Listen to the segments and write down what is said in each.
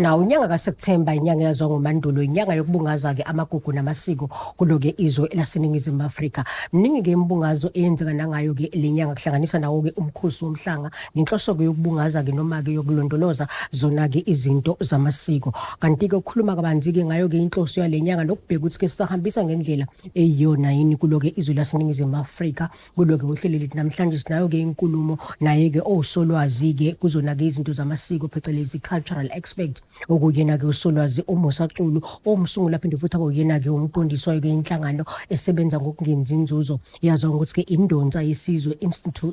Na unyanga kaSeptember inyanga yazwa ngoMandulo inyanga yokubungaza ke amagugu namasiko kuloke izwe laseNingizimu Afrika. Mningi ke imbungazo eyenzeka nangayo ke lenyanga kuhlanganisa nawo ke umkhosi womhlanga ngenhloso ke yokubungaza ke noma ke yokulondoloza zona ke izinto zamasiko. Kanti ke ukukhuluma kabanzi ke ngayo ke inhloso yalenyanga nokubheka ukuthi ke sisahambisa ngendlela eyiyona yini kuloke izwe laseNingizimu Afrika. Kuloke uhlelo lethu namhlanje sinayo ke inkulumo naye ke osolwazi ke kuzona ke izinto zamasiko phecelezi cultural aspect. Okuyena ke usolwazi uMusa Xulu omsungula phinde futhi akuyena ke umqondiswa ke inhlangano esebenza ngokungenzi inzuzo yazwa ukuthi ke indonsa yesizwe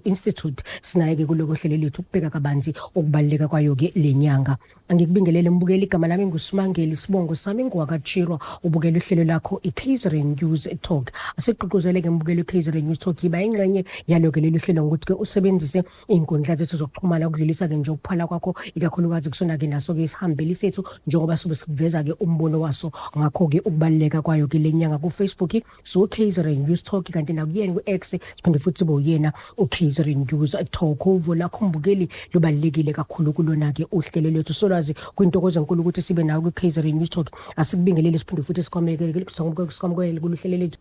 institute sinaye ke kuloko hlelo lethu ukubheka kabanzi ukubaleka kwayo ke lenyanga. Angikubingelele mbukeli igama lami nguSimangeli Sibongo sami ngwakachirwa ubukela uhlelo lakho iKZN News Talk. Asiqhubuzele ke mbukeli iKZN News Talk iba ingxenye yaloko leli hlelo ngokuthi ke usebenzise inkundla zethu zokuxhumana ukudlulisa ke nje ukuphala kwakho ikakhulukazi kusona ke naso ke isihambeli sethu njengoba sobe sikuveza ke umbono waso ngakho ke ukubaleka kwayo ke lenyanga ku Facebook so KZN News Talk kanti na kuyena ku X siphinde futhi boyena uKZN News Talk uvo lakho mbukeli lubalekile kakhulu kulona ke uhlelo lethu solwazi kwintokozo enkulu ukuthi sibe nawo ku KZN News Talk. Asikubingelele siphinde futhi sikhomekele sikhomekele kuluhlelo lethu.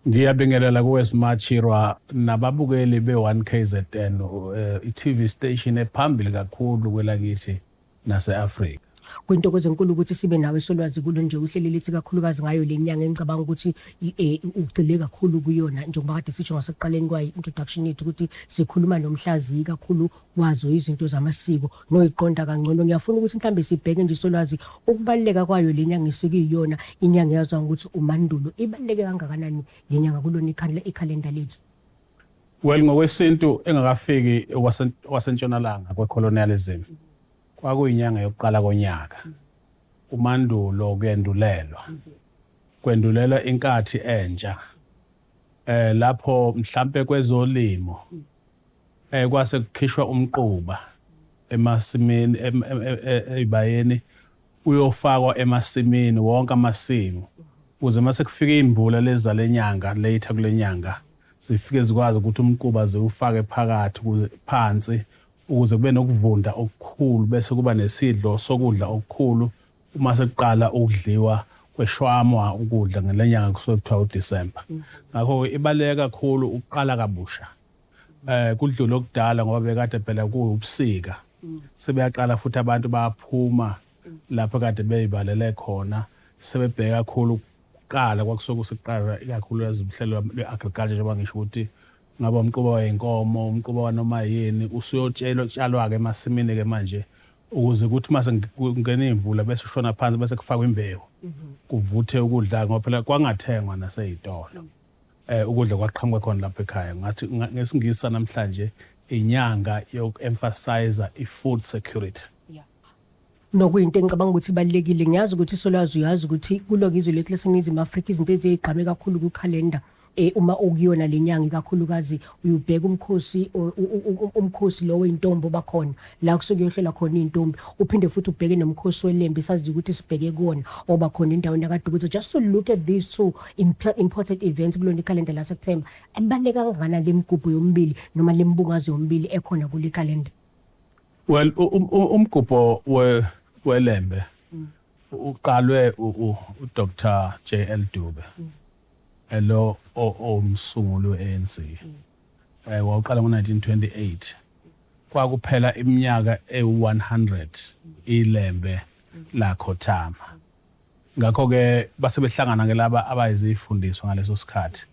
Ngiyabingelela kuweSmachirwa nababukeli be1KZN iTV station ephambili kakhulu kwelakithi naseAfrika. Kwintokozo enkulu ukuthi sibe nawe solwazi kulo nje uhlelo lethu kakhulukazi ngayo lenyanga engicabanga ukuthi ugcile kakhulu kuyona njengoba kade sitsho ngasekuqaleni kwayo introduction yethu ukuthi sikhuluma nomhlazi kakhulu wazo izinto zamasiko noyiqonda kangcono. Ngiyafuna ukuthi mhlambe sibheke nje solwazi ukubaleka kwayo lenyanga esikuyiyona inyanga yazwa ukuthi uMandulo ibaleke kangakanani lenyanga kulona ikhalenda lethu. Well ngokwesintu engakafiki wasentshonalanga kwecolonialism kwakuyinyanga yokuqala konyaka uMandulo kwendulelwa inkathi entsha lapho mhlambe kwezolimo kwase kukhishwa umquba emasimini ebayeni uyofakwa emasimini wonke amasimu ukuze mase kufika imvula leza lenyanga later kulenyanga zifike zikwazi ukuthi umquba ziwufake phakathi kuze phansi ukuze kube nokuvunda okukhulu bese kuba nesidlo sokudla okukhulu uma sekuqala ukudliwa kweshwamwa ukudla ngelenyanga kusuke kuthiwa uDisemba. Ngakho ibaleka kakhulu ukuqala kabusha kudlula okudala ngoba bekade phela kuubusika sebeyaqala futhi abantu bayaphuma lapho kade beyibalele khona sebebheka kakhulu ukuqala kwakusuke kusiqala ikakhulu uhlelo lweagriculture njengoba ngisho ukuthi ngaba umquba wenkomo umquba noma yini usuyotshalwa ke emasimini ke manje ukuze ukuthi mase kungena imvula bese ushona phansi bese kufakwa imbewu kuvuthe ukudla ngoba phela kwangathengwa nasezitolo ukudla kwaqhamuka khona lapha ekhaya ngathi ngesingisa namhlanje inyanga yokuemphasize ifood security. Nokuyinto engicabanga ukuthi ibalekile ngiyazi ukuthi solwazi uyazi ukuthi kuloke izwe lethu laseNingizimu Afrika izinto ezigqame kakhulu ku calendar uma ukuyona lenyanga kakhulukazi uyubheka umkhosi lo wentombi bakhona la kusuke yohlela khona intombi uphinde futhi ubheke nomkhosi welembe sazi ukuthi sibheke kuona oba khona indawo yakade ukuthi just to look at these two important events kulona calendar la September ebaleka kangana lemigubho yombili noma lembungazo yombili ekhona kule calendar. Well umgubho welembe uqalwe uDr JL Dube lo omsunguli weANC waqala ngo1928 kwakuphela iminyaka e100 ilembe la Khothama. Ngakho ke basebehlangana ke laba abayizifundiswa ngaleso sikhathi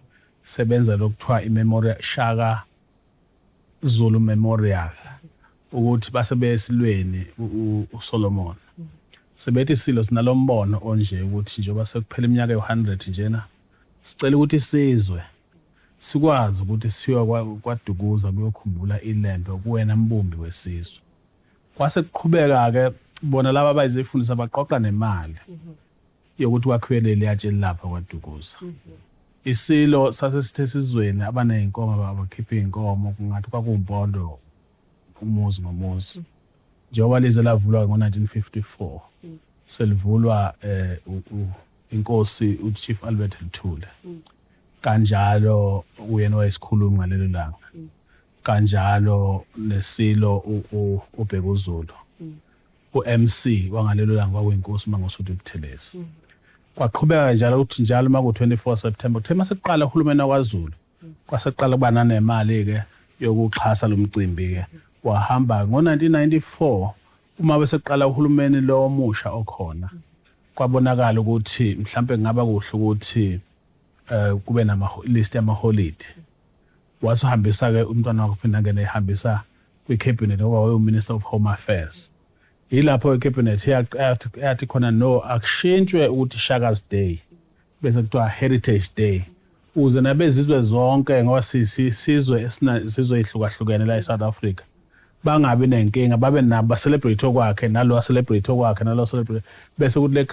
sebenza lokuthiwa iMemorial Shaka Zulu Memorial ukuthi basebesilweni uSolomon sebethi silo sinalombono onje ukuthi njengoba sekuphela iminyaka e100 njena sicela ukuthi isizwe sikwazi ukuthi siyo kwaDukuza kuyokhumbula ilembe kuwena mbumbi wesizwe. Kwase kuqhubeka ke bona laba abayizifundisa baqoqa nemali yokuthi kwakhiwe leyatsheli lapha kwaDukuza. Isilo sasesithe sizweni abaneyinkomo abakhipha inkomo kungathi kwakuwumpondo umuzi ngomuzi njengoba lize lavulwa ngo1954 selivulwa inkosi uChief Albert Mthule kanjalo uyena wayesikhulumi ngalelo langa kanjalo nesilo uBhekuzulu uMC wangalelo langa kwakuyiNkosi Mangosuthu Buthelezi. Kwaqhubeka njalo ukuthi njalo maku24 September kuthe maseqala uhulumeni waKwaZulu kwaseqala kuba nanemali ke yokuxhasa lo mcimbi ke wahamba ngo1994 uma beseqala uhulumeni lo omusha okhona kwabonakala ukuthi mhlambe kungaba kuhle ukuthi kube nama list yama holiday wasuhambisa ke umntwana wakhe phina ngene ehambisa kwicabinet ngoba waye uMinister of Home Affairs ilapho icabinet yathi khona no akushintshwe ukuthi Shaka's Day bese kuthiwa Heritage Day uze nabezizwe zonke ngoba sizwe ihlukahlukene la eSouth Africa bangabi nenkinga babe nabo celebrate okwakhe nalo celebrate okwakhe nalo celebrate bese kuthi le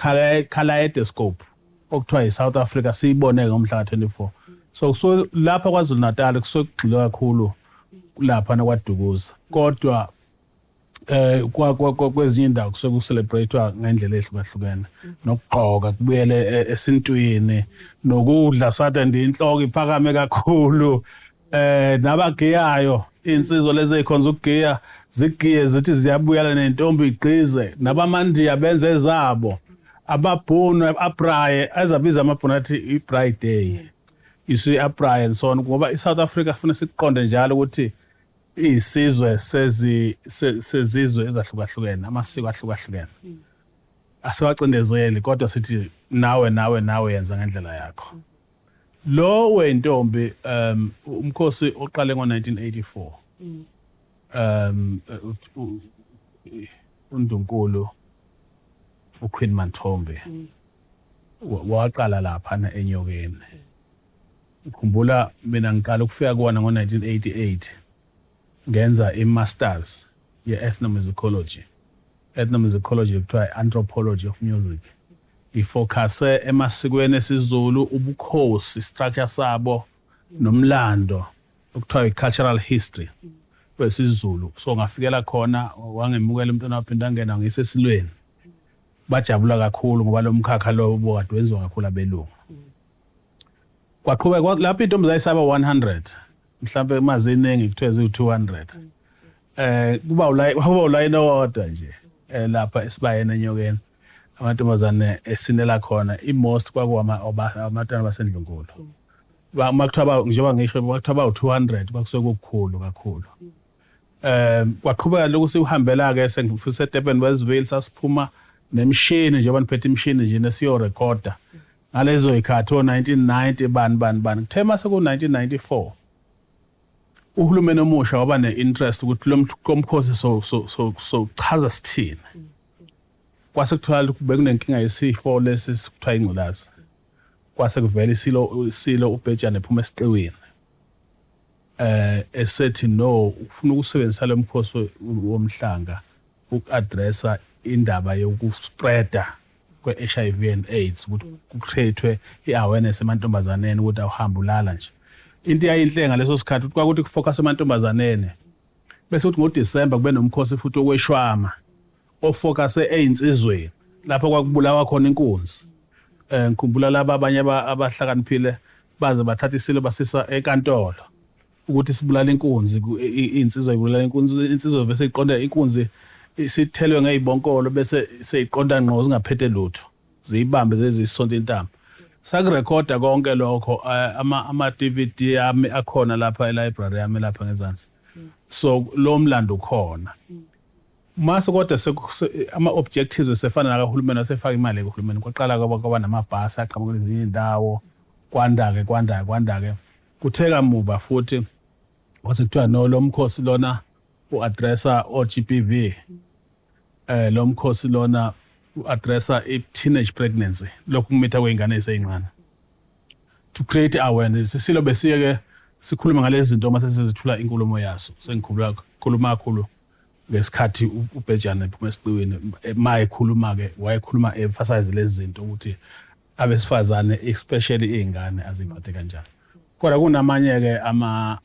kaleidoscope okuthiwa iSouth Africa siyibone ngomhla ka24 so lapha kwaZulu Natal kusogxilwa kakhulu lapha nakwaDukuza kodwa kwezinye indawo kucelebratewa ngendlela ehlukahlukene nokugqoka kubuyele esintwini nokudla sathi inhloko iphakame kakhulu nabagiyayo insizwa lezi ezikhonza ukugiya zigiye zithi ziyabuyela nentombi igqize nabamandiya benze ezabo ababhunu abraye azabiza amabhunu athi ibride day isi abraye and so on ngoba iSouth Africa funa siqonde njalo ukuthi isizwe sezizwe ezahlukahlukene amasiko ahlukahlukene asewacindezeli kodwa sithi nawe yenza ngendlela yakho lo wentombi umkhosi oqale ngo1984 uNdunkulu uQueen Manthombe waqala lapha na eNyokeni ngikhumbula mina ngiqala ukufika kuona ngo1988 ngenza imasters ye-ethnomusicology kuthiwa anthropology of music ifocuse emasikweni esiZulu ubukhosi structure sabo nomlando okuthiwa i-cultural history wesiZulu so ngafikela khona wangemukela umntwana waphinda ngena ngisesilweni bajabula kakhulu ngoba lo mkhakha lo obokade wenziwa kakhulu abelungu kwaqhubeka lapho intombi zayisaba 100 mhlambe emaziningi kuthiwa zi200 kuba ulayini owodwa nje lapha esibayeni eNyokeni amantombazane esinela khona imost kwakuwamantwana basendlunkulu makuthiwa njengoba ngisho makuthiwa 200 bakusuke kukhulu kakhulu kwaqhubeka lokhu sihambela ke sengifisa eDurban Westville sasiphuma nemshini njengoba niphethe imshini nje nesiyo recorder ngalezo ikhathi o1990 bani kuthema seku1994 uhulumeni omusha waba neinterest ukuthi lo mkhosi so chaza sithini kwase kuthola bekunenkinga yesifo lesi sikuthiwa ingculazi kwase kuvela isilo ubhejane ephuma esiqiwini esethi no ufuna ukusebenzisa lo mkhosi womhlanga ukuaddressa indaba yokuspreada kwe-HIV and AIDS ukuthi kucreate i-awareness emantombazaneni ukuthi awuhambe ulala nje into yayinhle ngaleso sikhathi ukuthi kwakuthi kufocus emantombazaneni bese kuthi ngoDisemba kube nomkhosi futhi okweshwama ofocuse einsizweni lapho kwakubulawa khona inkunzi ngikhumbula laba abanye abahlakaniphile baze bathatha isilo basisa enkantolo ukuthi sibulala inkunzi insizwa ibulala inkunzi insizwa bese iqonda inkunzi isithelwe ngezibonkolo bese seyiqonda ngqo zingaphethe lutho ziyibambe zezisonto intamo sakurecorda konke lokho ama DVD yami akhona lapha e-library yami lapha ngezansi so lo mlando ukhona mase kodwa ama objectives sefana nakahulumeni asefaka imali kuhulumeni kwaqala kwaba namabhasi aqhamuka ezinye indawo kwanda ke kutheka muva futhi wasekuthiwa no lo mkhosi lona uaddressa o-GBV lo mkhosi lona uaddressa i-teenage pregnancy lokhu kumitha kweingane ezincane to create awareness silo besike sikhuluma ngalezi zinto mase sizithula inkulumo yaso sengikhuluma kakhulu ngesikhathi ubhejane ephuma esiqiwini mayekhuluma ke wayekhuluma emphasize lezi zinto ukuthi abesifazane especially izingane aziphathe kanjani kodwa kunamanye ke ama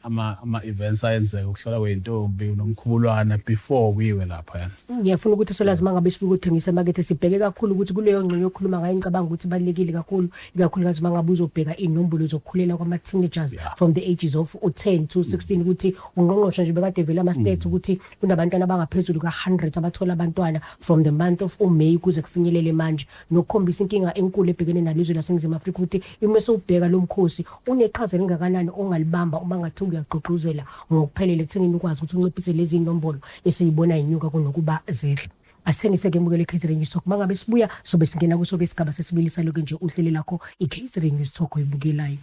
events ayenzeka ukuhlola kweintombi nomkhubulwana before kuyiwe lapha yana. Ngiyafuna ukuthi Solwazi mangabe sibuka ukuthengisa emakethe sibheke kakhulu ukuthi kuleyo ngxenye yokukhuluma ngayo ngicabanga ukuthi balekile kakhulu ikakhulukazi mangabe uzobheka inombolo zokukhulela kwama teenagers from the ages of 10 to 16 ukuthi ungqongqoshe nje bekade vele ama states ukuthi kunabantwana abangaphezulu ka100 abathola abantwana from the month of May kuze kufinyelele manje nokukhombisa inkinga enkulu ebhekene nalizwe laseNingizimu Afrika ukuthi imese ubheka lo mkhosi uneqhaza lingakanani ongalibamba uma ngathi uyagqugquzela ngokuphelele ekuthengeni ukwazi ukuthi unciphise lezi inombolo esiyibona inyuka kunokuba zedla. Asithengise-ke mbukele iKaiZera News Talk mangabe sibuya sobe singena kusoke isigaba sesibili saloke nje uhlelo lakho iKaiZera News Talk oyibukelayo.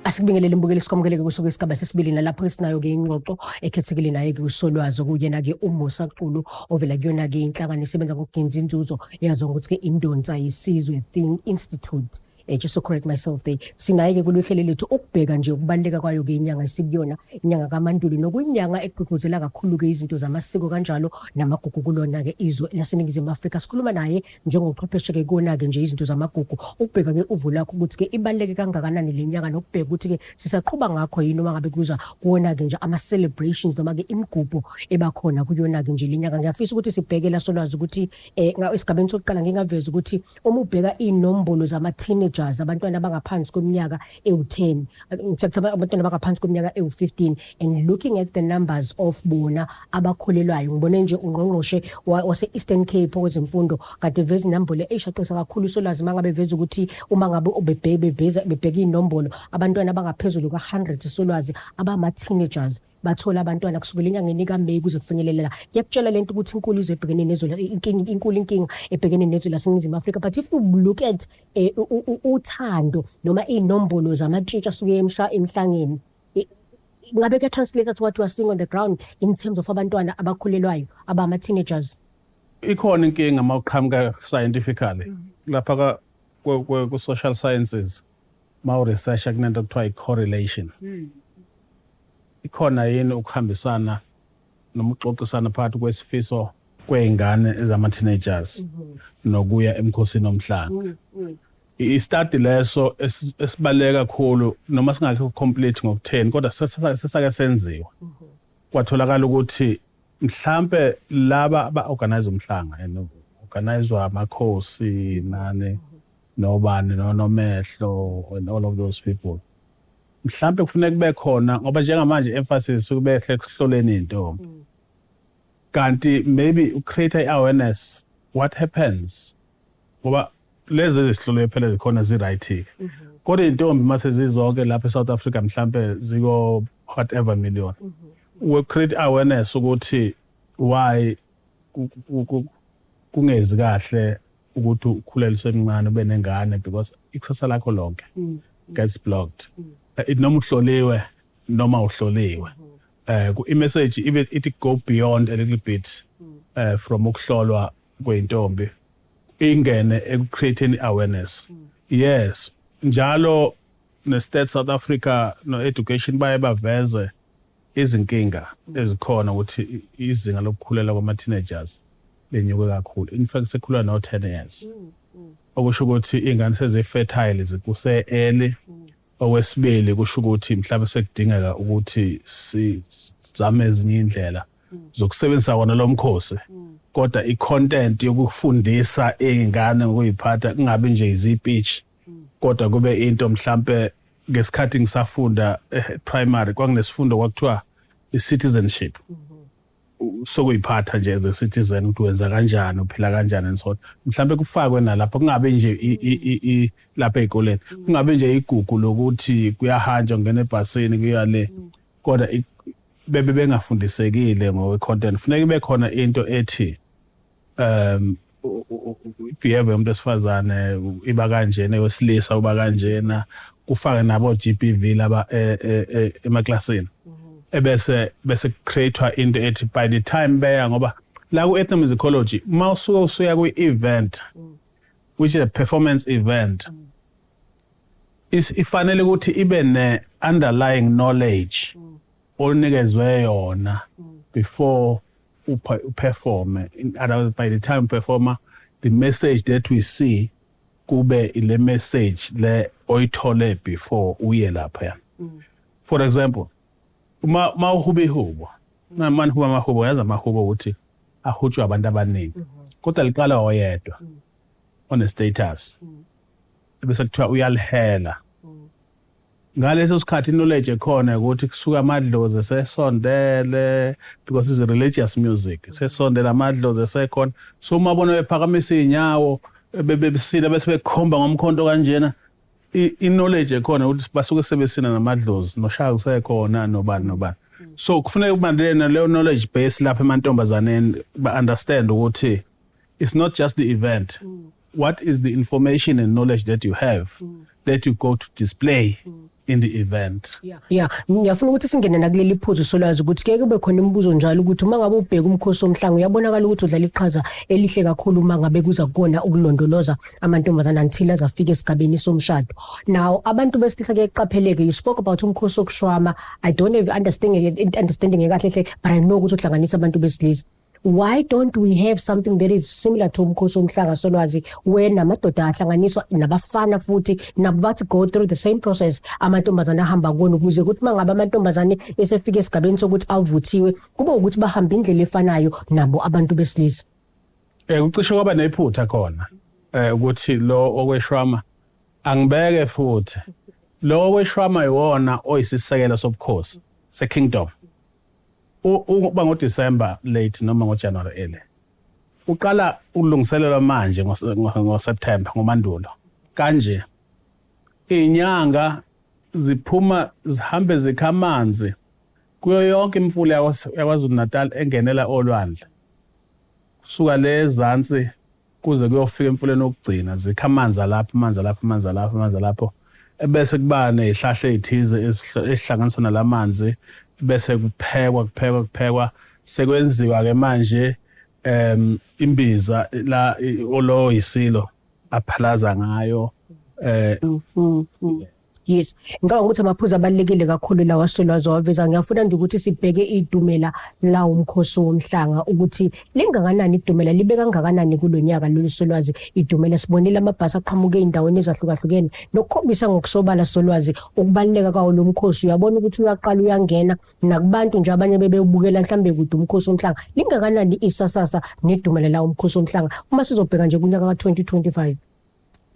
Asikubingelele mbukeli sikwamkeleke kusuka isigaba sesibili nalapho esinayo ke ingxoxo ekhethekile naye ke uSolwazi kuyena ke uMusa Qulu ovela kuyona ke inhlangano esebenza ngokugenza inzuzo yazwa ukuthi ke Indonsa Yisizwe Thing Institute. Just to correct myself there, sinayeke kuluhlelo lethu ukubheka nje ukubaleka kwayo ke inyanga esibiyona inyanga kaMandulo nokuyinyanga egqugquzela kakhulu ke izinto zamasiko kanjalo namagugu kulona ke izwe laseNingizimu Afrika. Sikhuluma naye njengochwepheshe ke kona ke nje izinto zamagugu ukubheka ke uvu lakho ukuthi ke ibaleke kangakanani lenyanga nokubheka ukuthi ke sisaqhubha ngakho yini uma ngabe kuza kuona ke nje ama celebrations noma ke imigubho ebakhona kuyona ke nje lenyanga. Ngiyafisa ukuthi sibheke la Solwazi ukuthi esigabeni sokuqala ngingaveza ukuthi uma ubheka inombolo zama teenagers abantwana abangaphansi kweminyaka ewu10 infact abantwana abangaphansi kweminyaka ewu15 and looking at the numbers of bona abakhulelwayo ngibone nje ungqongqoshe wase Eastern Cape kwezemfundo kade veza inombolo eshaqisa kakhulu Solwazi mangabe veza ukuthi uma ngabe bebheka inombolo abantwana abangaphezulu ka100 Solwazi abama teenagers bathola abantwana kusukela enyangeni kaMeyi kuze kufinyelela la. Ngiyakutshela lento ukuthi inkulu izwe ebhekene nezo inkinga ebhekene nezo laseNingizimu Afrika, but if you look at uthando noma inombolo zamatshitsha asuke emhlangeni ngabe ke translate to what we are seeing on the ground in terms of abantwana abakhulelwayo abama teenagers. Ikhona inkinga mawuqhamuka scientifically lapha ku social sciences mawu research kunento kuthiwa i-correlation. Ikhona yini ukuhambisana noma uxoxisana phakathi kwesifiso kweingane ezama teenagers nokuya emkhosini omhlanga. I-study leso esibaleka kakhulu noma singakho complete ngo10 kodwa sesake senziwa. Kwatholakala ukuthi mhlambe laba aba-organize umhlanga organizewa amakhosi nane nobani nonomehlo and all of those people. Mhlambe kufanele kube khona ngoba njengamanje emphasis ukubehle ekuhloleni intombi. Kanti maybe create awareness what happens ngoba lezi zihlolo phela zikhona zi-right. Kodwa intombi mase zizonke lapha eSouth Africa mhlambe ziko whatever million. We create awareness ukuthi why kungezi kahle ukuthi ukhuleliswe emncane ube nengane because ikusasa lakho lonke gets blocked. Noma uhloliwe noma uhloliwe. Ku-message it go beyond a little bit from ukuhlolwa kweintombi ingene ecreating awareness. Yes, njalo ne-State South Africa no-education baye baveze izinkinga ezikhona ukuthi izinga lokukhulela kwama-teenagers lenyuke kakhulu. In fact sekhulwa no 10 years. Okusho ukuthi ingane seze-fertile zikuse-early. Okwesibili kusho ukuthi mhlawumbe sekudingeka ukuthi sizame ezinye indlela zokusebenzisa wona lo mkhosi kodwa i-content yokufundisa izingane ngokuyiphatha kungabe nje izipitch kodwa kube into mhlawumbe ngesikhathi ngisafunda primary kwakunesifundo kwakuthiwa i-citizenship sokuyiphatha nje as a citizen ukuthi wenza kanjani uphila kanjani and so on. Mhlawumbe kufakwe nalapho kungabe nje lapha ezikoleni kungabe nje igugu lokuthi kuyahanjwa ngene ebhasini kuyale kodwa bengafundisekile ngowe content. Kufanele kube khona into ethi behavior yomuntu esifazane iba kanjena wesilisa uba kanjena kufake nabo GBV laba emaklasini bese createwa into ethi by the time beya ngoba la ku ethnomusicology mawusuka usuya ku event which is a performance event ifanele ukuthi ibe ne underlying knowledge onikezwe yona before perform. By the time performer, the message that we see kube ile message le oyithole before uye lapha. For example, ma uhubo na man huba mahubo yaza mahubo ukuthi ahutshwe abantu abaningi kodwa liqala oyedwa on a status bese kuthiwa uyalihela ngaleso sikhathi knowledge ekhona ukuthi kusuka amadlozi sesondele because it's a religious music sesondela amadlozi sekhona so mabona bephakamisa inyawo bebesina bese bekhomba ngomkhonto kanjena i-knowledge ekhona ukuthi basuke sebesina namadlozi noshaya usekhona nobani so kufanele kuba leyo knowledge base lapha emantombazaneni ba understand ukuthi it's not just the event what is the information and knowledge that you have that you go to display in the event. Yeah, ngiyafuna ukuthi singene nakuleli phuzu solwazi ukuthi keke kube khona imibuzo njalo ukuthi uma ngabe ubheka umkhosi omhlanga uyabonakala ukuthi udlala iqhaza elihle kakhulu uma ngabe kuza kukona ukulondoloza amantombazana until azafika esigabeni somshado. Now abantu besilisa kuyeqapheleke you spoke about umkhosi okushwama I don't have understanding ekahle but I know ukuthi uhlanganisa abantu besilisa. Why don't we have something that is similar to umkhosi omhlanga solwazi where namadoda ahlanganiswa nabafana futhi nabo bathi go through the same process amantombazana ahamba kona ukuze ukuthi mangabe amantombazane esefika esigabeni sokuthi avuthiwe kube ukuthi bahamba indlela efanayo nabo abantu besilisa ucishe kwaba nephutha khona ukuthi lo okweshwama angibeke futhi lo okweshwama iwona oyisisekelo sobukhosi sekingdom uba ngoDecember late noma ngoJanuary early uqala ulungiselela manje ngoSeptember ngomandulo kanje inyanga ziphuma zihambe zikhamanzi kuyo yonke imfula yaKwaZulu Natal engenela olwandle kusuka lezansi kuze kuyofika emfuleni okugcina zikhamanzi lapho ebese kuba nezihlahla ezithize esihlanganiswa nalamanzi bese kuphekwa sekwenziwa ke manje imbiza la oloyisilo aphalaza ngayo Yes, ngicabanga ukuthi amaphuzu abalekile kakhulu la wasolwazi waveza ngiyafuna nje ukuthi sibheke idumela la umkhosi womhlanga ukuthi lingakanani idumela libe kangakanani kulonyaka lolu solwazi idumela sibonile amabhasi aqhamuke endaweni ezahlukahlukene nokukhombisa ngokusobala solwazi ukubaleka kwawo lo mkhosi uyabona ukuthi uyaqala uyangena nakubantu nje abanye bebebukela mhlambe kude umkhosi womhlanga lingakanani isasasa nedumela la umkhosi womhlanga uma sizobheka nje kunyaka ka2025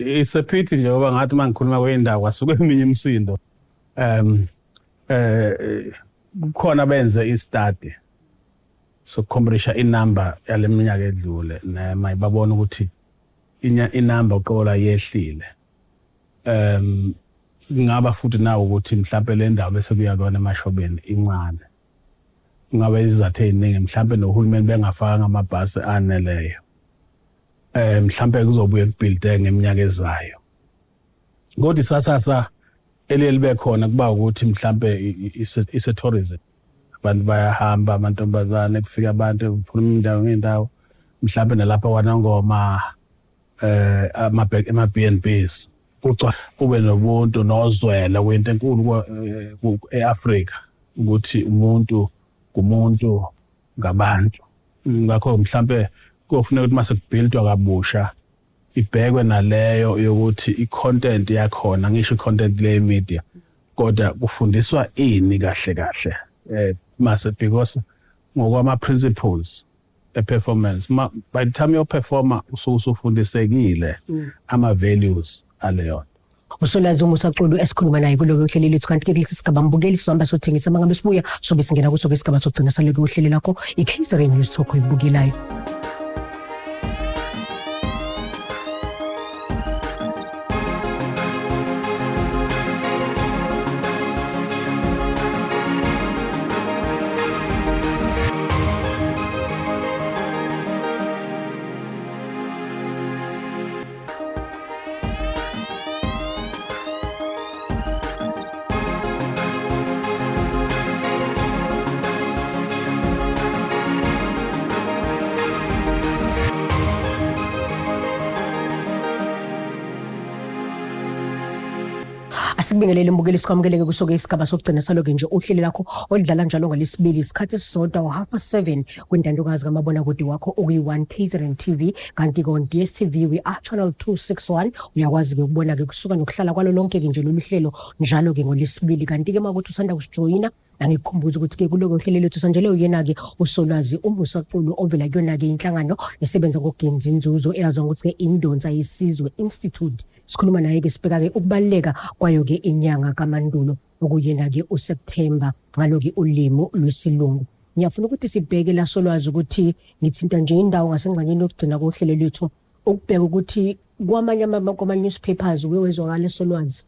It's a pity nje ngoba ngathi mangikhuluma kwendawo kwasuke eminye imsindo kukhona benze istudy so comprisha inumber yaleminyaka edlule nama babona ukuthi inumber uqola yehlile ngaba futhi nawo ukuthi mhlawumbe le ndawo bese kuyakona emashobeni incane ngabe izathe eziningi mhlawumbe nohulumeni bengafaka amabhasi aneleyo mhlawumbe kuzobuye kubuilde ngeminyaka ezayo kodwa isasasa elibe khona kuba ukuthi mhlawumbe ise tourism abantu bayahamba amantombazane kufika abantu kuphuma indawo mhlawumbe nalapha kwanangoma ama B&Bs kube nobuntu nozwela kwento enkulu eAfrika ukuthi umuntu kumuntu ngabantu ngakho mhlawumbe kufanele ukuthi mase kubuildwa kabusha ibhekwe naleyo yokuthi icontent yakhona ngisho icontent le media kodwa kufundiswa ini kahle mase because ngokwama principles performance by the time you performer usufundisekile ama values aleyo Usolwazi uMusaculu esikhuluma naye kuloko uhlelo lethu kanti ke kulesi sigaba mbukeli sihamba sothengisa mangabe sibuya sobe singena kuso ke isigaba sokugcina saloko uhlelo lakho iKaizer News Talk oyibukelayo Sibingelele imbukeli sikwamukeleke kusoke isigaba sokugcina saloke nje uhlelo lakho olidlala njalo ngolesibili isikhathi esisodwa u7:30 kwintandokazi kamabonakude wakho okuyi1 KZN TV kanti on DStv we are channel 261 uyakwazi ke ukubona ke kusuka nokuhlala kwalo lonke ke nje lolu hlelo njalo ke ngolesibili kanti ke makuthi usanda kusijoyina angikukhumbuza ukuthi ke kuloko uhlelo lethu sanjele uyena ke uSolwazi uMusaculu ovela kuyona ke inhlangano esebenza ngokugenza inzuzo eyazwa ukuthi ke Indonsa Yesizwe Institute sikhuluma naye ke sibheka ke ukubaleka kwayo ke inyanga kaMandulo okuyena ke uSeptember ngaloke ulimo lwesilungu. Ngiyafuna ukuthi sibheke la Solwazi ukuthi ngithinta nje indawo ngasengxanyeni yokugcina kohlelo lethu ukubheka ukuthi kwamanye newspapers wewezwakala Solwazi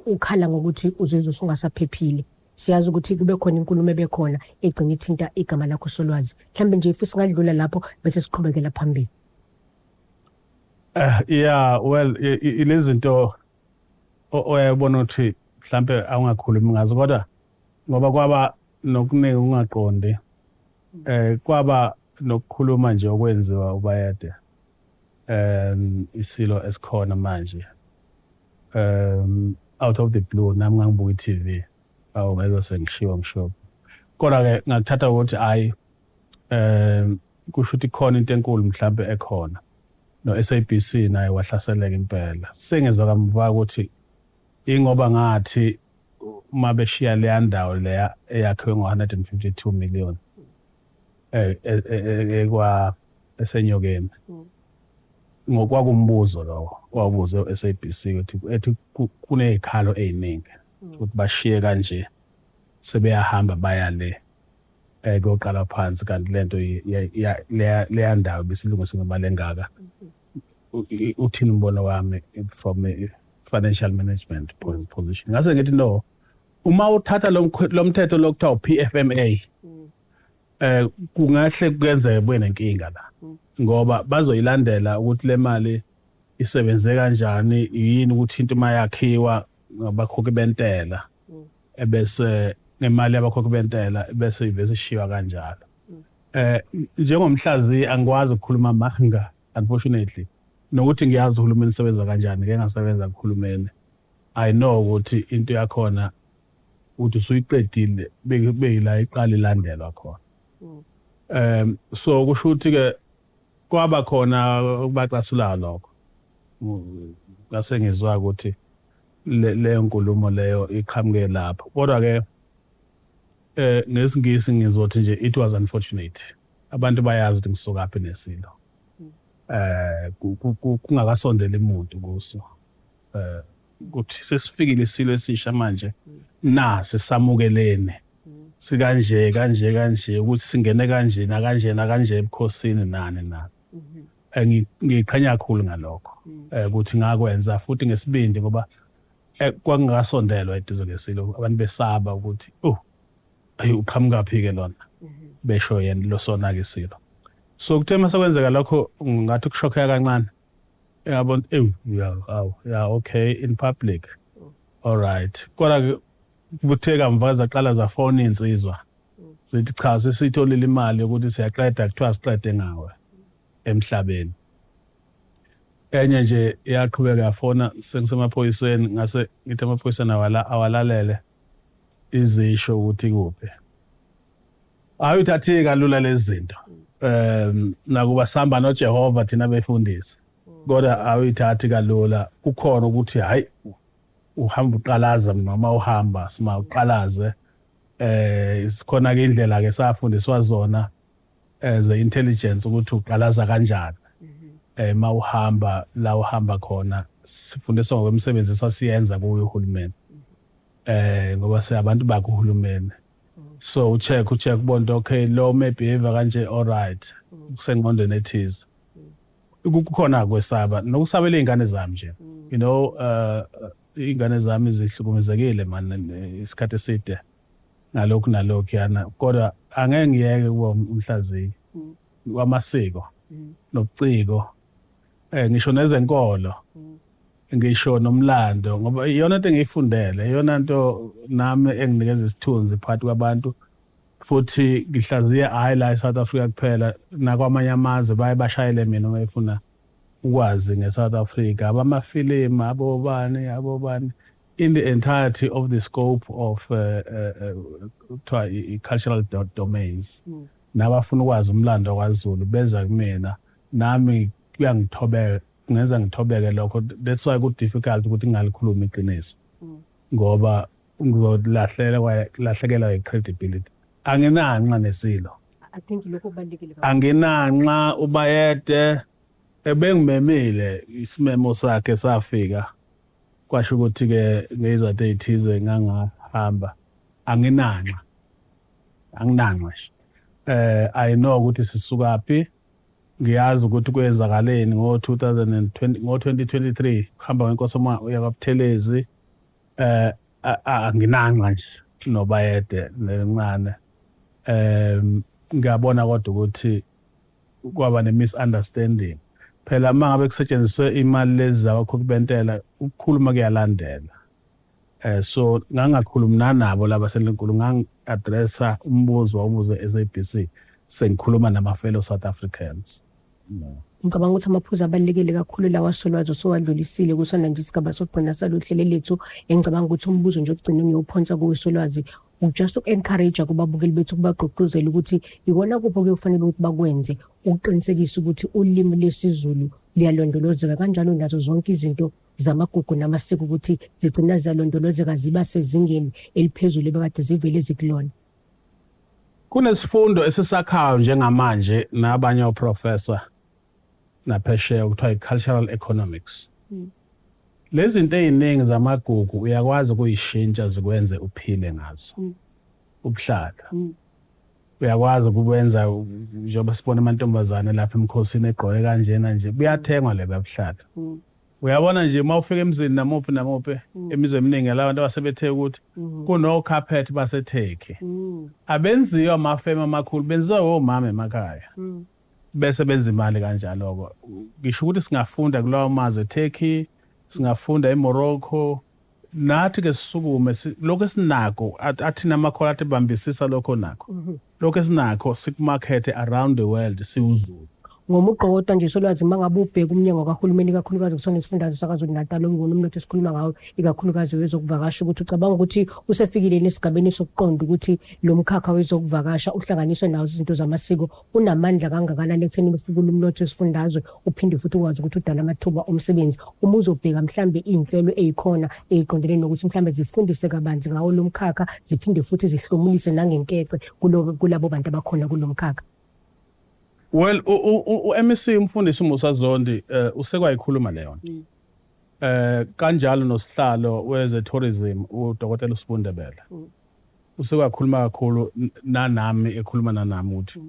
ukhala ngokuthi uzizwe usungasaphephile. Siyazi ukuthi kube khona inkulumo ebekhona egcina ithinta igama lakho Solwazi. Mhlambe nje ifisi ngadlula lapho bese siqhubekela phambili. Yeah, well ilezinto oyabona ukuthi mhlambe awungakhulumi ngazo kodwa ngoba kwaba nokuningi ungaqonde kwaba nokukhuluma nje okwenziwa ubayede isilo esikhona manje out of the blue nami ngangibuka iTV awubeza sengishiwa ngisho kodwa ke ngakuthatha ukuthi hayi kusho ukuthi khona into enkulu mhlambe ekhona no SABC naye wahlaseleka impela sengezwe kamva ukuthi ingoba ngathi uma beshiya le ndawo leya eyakhiwe ngo152 million ekwa esenyokeni ngokwakumbuzo lo wabuzo SABC ukuthi ethi kunezikhalo eziningi ukuthi bashiye kanje sebeyahamba baya le koqala phansi kanti lento le ndawo besilungisa ngemali engaka uthini umbono wami from a financial management position ngase ngithi no uma uthatha lo mthetho lokuthiwa uPFMA kungahle kuyenzeke kube nenkinga la ngoba bazoyilandela ukuthi le mali isebenze kanjani yini ukuthi into mayakhiwa ngabakhokhi bentela ebese nemali yabakhokhi bentela bese ivese shiwa kanjalo njengomhlazi angikwazi ukukhuluma amanga unfortunately nokuthi ngiyazi uhulumeni usebenza kanjani ngeke ngasebenza kuhulumeni I know ukuthi into yakhona uthi usuyiqedile beyila iqala ilandelwa khona so kusho ukuthi ke kwaba khona ukubacasula lokho ngase ngizwa ukuthi le nkulumo leyo iqhamuke lapho kodwa ke ngesingisi ngizothi nje it was unfortunate abantu bayazi ukuthi ngisuka phi nesilo kungakasondela imuntu kuso ukuthi sesifikile isilo esisha manje nasi samukelene sikanje ukuthi singene kanje ebukhosini nani ngiqhanya kakhulu ngalokho ukuthi ngakwenza futhi ngesibindi ngoba kwangakasondelwa eduze ngesilo abantu besaba ukuthi ayi uqhamuka phi ke lona besho yena lo sona ke silo so kuthema sekwenzeka lokho ngathi kushokha kancane yabona yeah okay in public all right kodwa kubutheka mvaza qala za phone insizwa sithi cha sesitholile imali ukuthi siyaqeda kuthiwa siqede ngawe emhlabeni enye nje iyaqhubeka yafona sengisemaphoyiseni ngase ngithi amaphoyiseni awalalele izisho ukuthi kuphi ayuthathi kalula lezi zinto nakuba samba noJehova thina befundisa kodwa awuyithathi kalula kukhona ukuthi hayi uhamba uqalaza noma uhamba sima uqalaze sikhona ke indlela ke safundiswa zona ze intelligence ukuthi uqalaza kanjani mawuhamba la uhamba khona sifundiswa ngokwemsebenzi sasiyenza kuyo uhulumeni ngoba siyabantu bakuhulumeni so ucheck ubona okay lo behavior kanje all right kusengqondweni ethize kukhona kwesaba nokusabela izingane zami nje you know izingane zami zihlukumezekile man isikhathi eside nalokhu yana kodwa angeke ngiyeke kuba umhlaziyi wamasiko nobuciko ngisho nezenkolo ngisho nomlando ngoba iyona into engiyifundele iyona into nami enginikeza isithunzi phakathi kwabantu futhi ngihlaziya hayi la eSouth Africa kuphela nakwamanye amazwe baye bashayele mina uma efuna ukwazi ngeSouth Africa abamafilimu abobani in the entirety of the scope of cultural domains. Nabafuna ukwazi umlando kwaZulu beza kumina nami kuyangithobeka ngenza ngithobeke lokho. That's why ku difficult ukuthi ngalikhuluma iqiniso ngoba ngizolahlekelwa credibility. Anginanqa nesilo. I think lokho kubalekile. Anginanqa ubayede ebengimemile isimemo sakhe safika kwasho ukuthi ke ngezathu ezithize ngangahamba anginanqa nje. I know ukuthi sisukaphi, ngiyazi ukuthi kwenzakaleni ngo-2023 hamba ngenkosi uya kwaButhelezi. Anginanqa nje nobayede lencane. Ngiyabona kodwa ukuthi kwaba ne-misunderstanding. Phela mangabe kusetshenziswe imali lezi zabakhokhi bentela ukukhuluma kuyalandela. So ngangakhuluma nabo laba seNkulunkulu ngang-addressa umbuzo wawubuze SABC sengikhuluma nama-fellow South Africans. Ngicabanga ukuthi amaphuzu abalekile kakhulu lawa Solwazi sowadlulisile kusona nje isigaba sokugcina saluhlelo lethu. Engicabanga ukuthi umbuzo nje ogcina ngiyophonsa kuwe Solwazi just uku-encourage kubabukeli bethu kubagqugquzela ukuthi ikona kupho ke kufanele ukuthi bakwenze uqinisekisa ukuthi ulimi lesiZulu liyalondolozeka kanjalo nazo zonke izinto zamagugu namasiko ukuthi zigcina ziyalondolozeka ziba sezingeni eliphezulu ebekade zivele zikulona. Kunesifundo esisakhayo njengamanje nabanye oprofessor naphesheya ukuthiwa i-cultural economics. Lezi zinto eziningi zamagugu uyakwazi ukuyishintsha zikwenze uphile ngazo. Ubuhlala. Uyakwazi ukwenza njengoba sibona amantombazane lapha emkhosini egqoke kanjena nje buyathengwa lebe buhlala. Uyabona nje mawufika emzini namuphi emizwe eminingi labantu abasebethe ukuthi kuno carpet baseTurkey. Abenziwa amafema amakhulu benziwa omama emakhaya. Bese benza imali kanjalo. Ngisho ukuthi singafunda kulawo mazwe eTurkey, singafunda eMorocco, nathi ke sisukume lokho esinako athina amakhola atibambisisa lokho nakho. Lokho esinako sikumarket around the world siwuZulu. Ngomuqoqo nje Solwazi mangabe ubheka umnyango kaHulumeni kakhulukazi kusona isifundazwe saKwaZulu-Natal umnotho esikhuluma ngawo ikakhulukazi wezokuvakasha ukuthi ucabanga ukuthi usefikile nesigabeni sokuqonda ukuthi lo mkhakha wezokuvakasha uhlanganiswe nawo izinto zamasiko unamandla kangakanani ekutheni ufike umnotho esifundazwe uphinde futhi ukwazi ukuthi udala amathuba omsebenzi. Uma uzobheka mhlambe izinhlelo ezikhona eziqondene nokuthi mhlambe zifundise kabanzi ngawo lo mkhakha ziphinde futhi zihlomulise nangenkece kulabo bantu abakhona kulo mkhakha. Well, MEC umfundisi uMusa Zondi usekwayikhuluma leyo. Kanjalo nosihlalo weze tourism uDokotela uSibundebele. Usekwakhuluma kakhulu nanami ekhuluma nanami ukuthi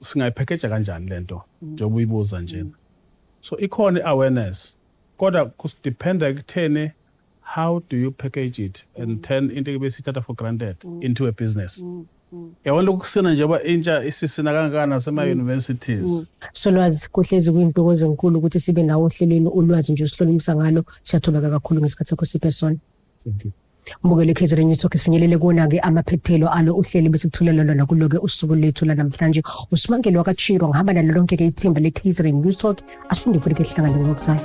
singayipackage kanjani lento njengoba uyibuza nje. So ikhona iawareness kodwa kusidependa ekutheni how do you package it and turn into ebesithatha for granted into a business. Yawona ukusina njengoba intsha isisina kangaka nasema-universities. Solwazi kuhlezi kuyintokozo enkulu ukuthi sibe nawo ohlelweni ulwazi nje usihlomisa ngalo. Siyathola kakhulu ngesikhathi sakho siphe sona. Mbukele KZN News Talk sifinyelele kona-ke amaphethelo alo uhleli bese kuthulela lona kulo-ke usuku lethu lanamhlanje. uSimangele wakachirwa ngihamba nalo lonke-ke ithimba le KZN News Talk. Asiphinde futhi ke sihlangane ngokuzayo.